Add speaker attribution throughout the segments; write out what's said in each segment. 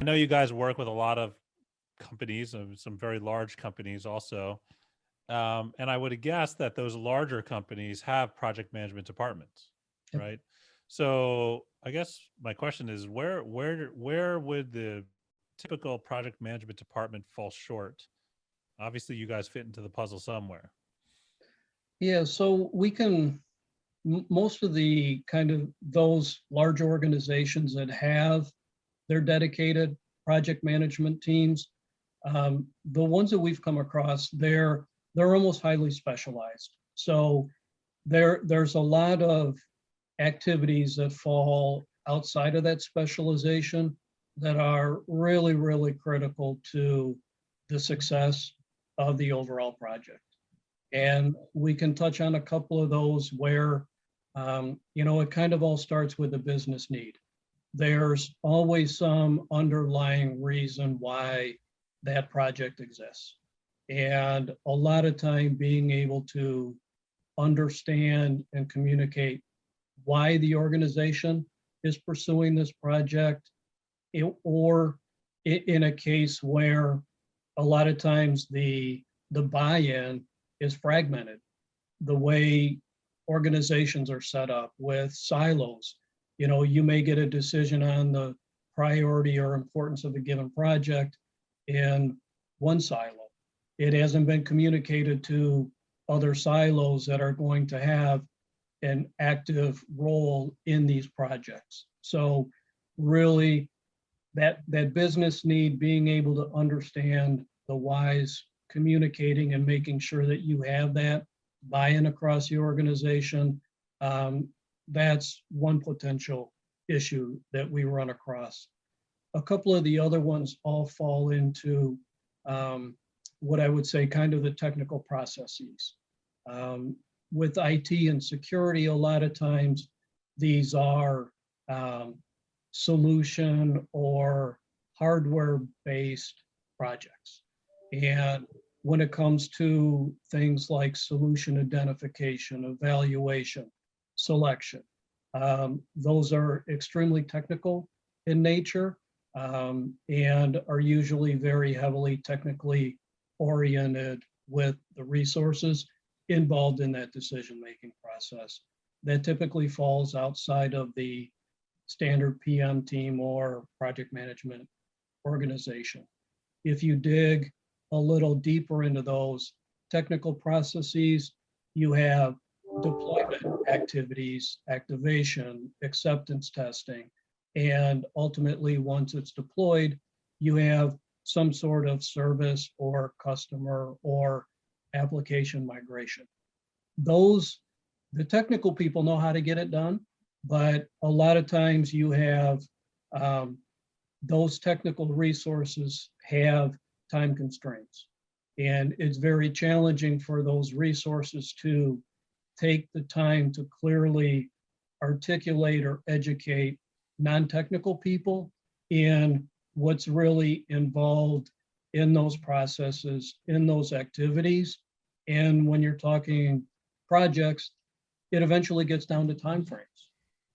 Speaker 1: I know you guys work with a lot of companies, some very large companies also. And I would guess that those larger companies have project management departments,
Speaker 2: Yep.
Speaker 1: right? So I guess my question is, where would the typical project management department fall short? Obviously, you guys fit into the puzzle somewhere.
Speaker 2: Yeah, so we can, most of the kind of those large organizations that have their dedicated project management teams, the ones that we've come across, they're almost highly specialized. So there's a lot of activities that fall outside of that specialization that are really, really critical to the success of the overall project. And we can touch on a couple of those where, it kind of all starts with a business need. There's always some underlying reason why that project exists. And a lot of time being able to understand and communicate why the organization is pursuing this project, or in a case where a lot of times the buy-in is fragmented. The way organizations are set up with silos, you may get a decision on the priority or importance of a given project in one silo. It hasn't been communicated to other silos that are going to have an active role in these projects. So really that business need, being able to understand the whys, communicating and making sure that you have that buy-in across the organization, that's one potential issue that we run across. A couple of the other ones all fall into what I would say kind of the technical processes. With IT and security, a lot of times these are solution or hardware-based projects. And when it comes to things like solution identification, evaluation, selection, those are extremely technical in nature, and are usually very heavily technically oriented with the resources involved in that decision-making process. That typically falls outside of the standard PM team or project management organization. If you dig a little deeper into those technical processes, you have deployment activities, activation, acceptance testing, and ultimately once it's deployed, you have some sort of service or customer or application migration. The technical people know how to get it done, but a lot of times you have those technical resources have time constraints. And it's very challenging for those resources to take the time to clearly articulate or educate non-technical people in what's really involved in those processes, in those activities. And when you're talking projects, it eventually gets down to timeframes.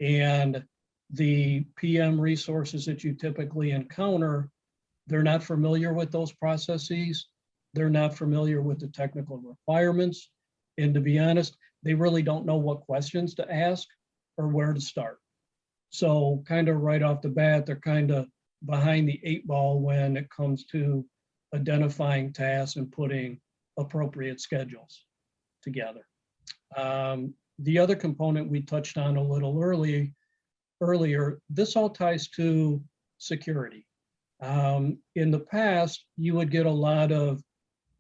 Speaker 2: And the PM resources that you typically encounter, they're not familiar with those processes. They're not familiar with the technical requirements. And to be honest, they really don't know what questions to ask or where to start. So kind of right off the bat, they're kind of behind the 8 ball when it comes to identifying tasks and putting appropriate schedules together. The other component we touched on a little earlier, this all ties to security. In the past, you would get a lot of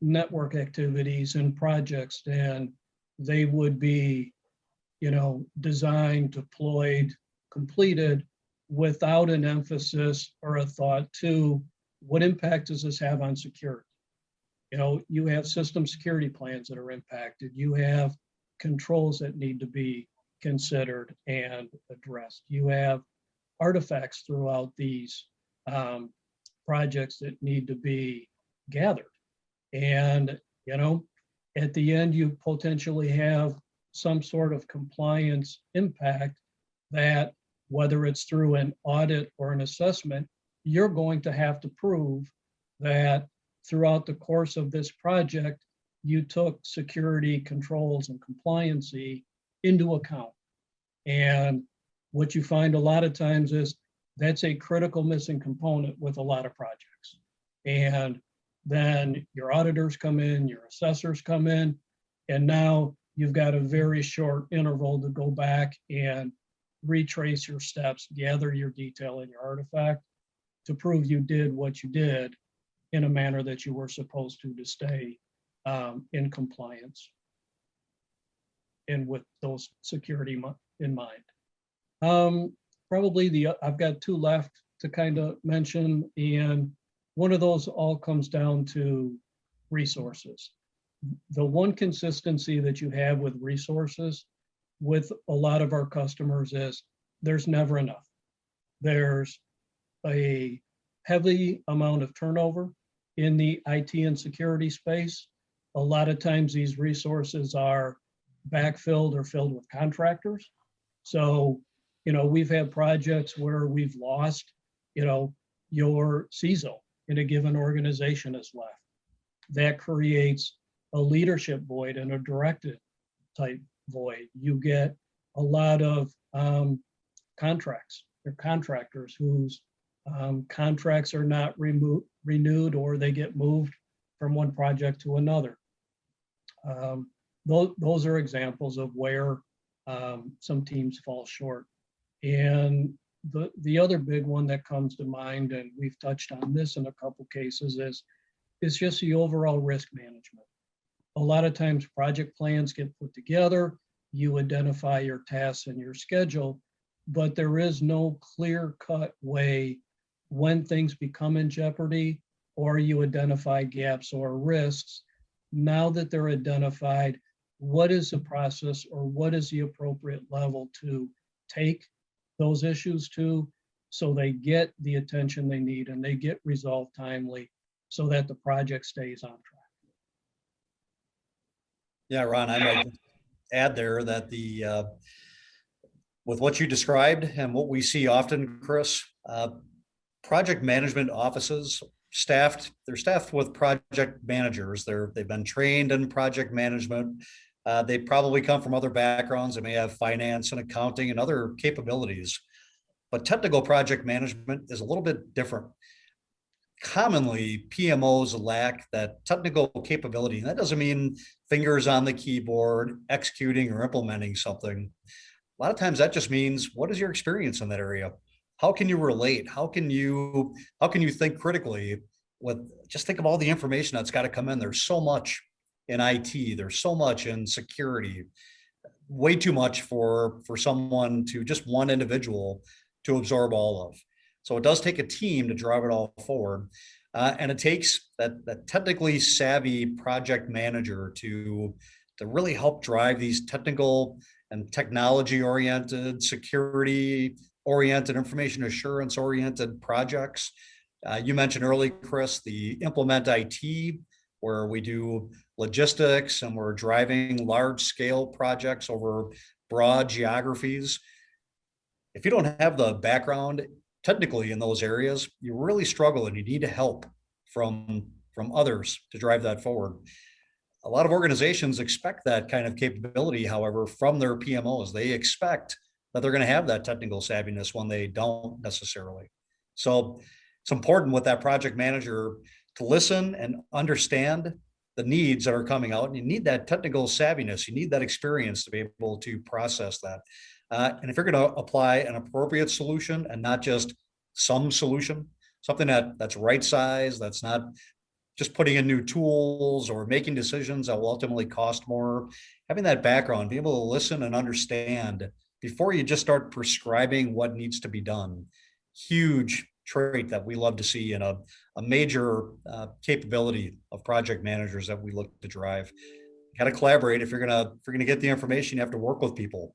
Speaker 2: network activities and projects, and they would be, designed, deployed, completed without an emphasis or a thought to what impact does this have on security. You have system security plans that are impacted. You have controls that need to be considered and addressed. You have artifacts throughout these projects that need to be gathered. And, at the end, you potentially have some sort of compliance impact that, whether it's through an audit or an assessment, you're going to have to prove that throughout the course of this project, you took security controls and compliancy into account. And what you find a lot of times is that's a critical missing component with a lot of projects. And then your auditors come in, your assessors come in, and now you've got a very short interval to go back and retrace your steps, gather your detail and your artifact to prove you did what you did in a manner that you were supposed to stay in compliance and with those security in mind. Probably I've got two left to kind of mention, and one of those all comes down to resources. The one consistency that you have with resources with a lot of our customers is there's never enough. There's a heavy amount of turnover in the IT and security space. A lot of times these resources are backfilled or filled with contractors. So, we've had projects where we've lost, your CISO in a given organization is left. That creates a leadership void and a directive type void. You get a lot of contracts or contractors whose contracts are not renewed or they get moved from one project to another. Those are examples of where some teams fall short. And the other big one that comes to mind, and we've touched on this in a couple cases, is just the overall risk management. A lot of times project plans get put together, you identify your tasks and your schedule, but there is no clear-cut way when things become in jeopardy or you identify gaps or risks. Now that they're identified, what is the process or what is the appropriate level to take those issues to so they get the attention they need and they get resolved timely so that the project stays on track.
Speaker 3: Yeah, Ron, I might add there that with what you described and what we see often, Chris, project management offices they're staffed with project managers. They've been trained in project management. They probably come from other backgrounds. They may have finance and accounting and other capabilities, but technical project management is a little bit different. Commonly, PMOs lack that technical capability. And that doesn't mean fingers on the keyboard, executing or implementing something. A lot of times that just means, what is your experience in that area? How can you relate? How can you think critically just think of all the information that's got to come in. There's so much in IT, there's so much in security, way too much for someone to just one individual to absorb all of. So it does take a team to drive it all forward. And it takes that technically savvy project manager to really help drive these technical and technology oriented, security oriented, information assurance oriented projects. You mentioned earlier, Chris, the implement IT, where we do logistics and we're driving large scale projects over broad geographies. If you don't have the background technically in those areas, you really struggle and you need help from others to drive that forward. A lot of organizations expect that kind of capability, however, from their PMOs. They expect that they're going to have that technical savviness when they don't necessarily. So it's important with that project manager to listen and understand the needs that are coming out. And you need that technical savviness. You need that experience to be able to process that. And if you're going to apply an appropriate solution and not just some solution, something that's right size, that's not just putting in new tools or making decisions that will ultimately cost more, having that background, be able to listen and understand before you just start prescribing what needs to be done. Huge trait that we love to see in a major capability of project managers that we look to drive. Got to collaborate. If you're gonna get the information, you have to work with people.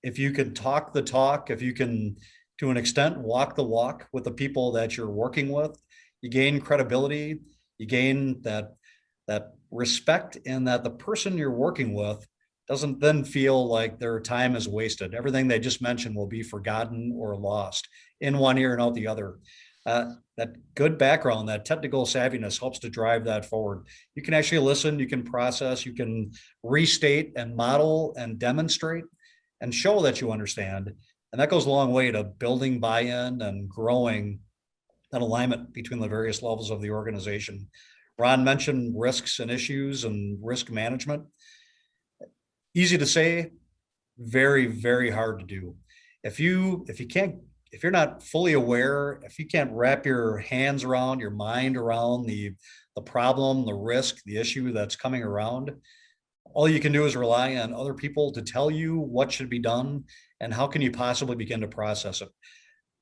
Speaker 3: If you can talk the talk, if you can, to an extent, walk the walk with the people that you're working with, you gain credibility, you gain that respect, and that the person you're working with doesn't then feel like their time is wasted. Everything they just mentioned will be forgotten or lost in one ear and out the other. That good background, that technical savviness helps to drive that forward. You can actually listen, you can process, you can restate and model and demonstrate and show that you understand. And that goes a long way to building buy-in and growing an alignment between the various levels of the organization. Ron mentioned risks and issues and risk management. Easy to say, very, very hard to do. If you're not fully aware, if you can't wrap your hands around, your mind around the problem, the risk, the issue that's coming around, all you can do is rely on other people to tell you what should be done and how can you possibly begin to process it.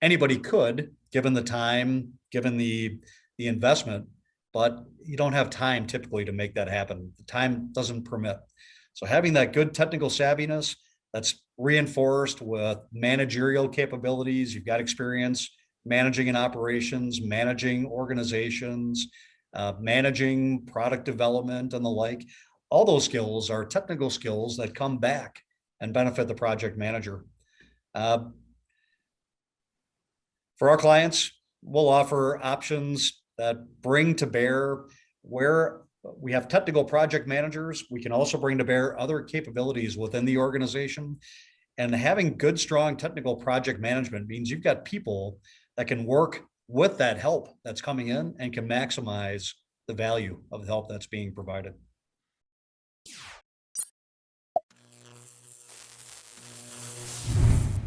Speaker 3: Anybody could, given the time, given the investment, but you don't have time typically to make that happen. The time doesn't permit. So having that good technical savviness that's reinforced with managerial capabilities, you've got experience managing in operations, managing organizations, managing product development and the like. All those skills are technical skills that come back and benefit the project manager. For our clients, we'll offer options that bring to bear where we have technical project managers. We can also bring to bear other capabilities within the organization. And having good, strong technical project management means you've got people that can work with that help that's coming in and can maximize the value of the help that's being provided.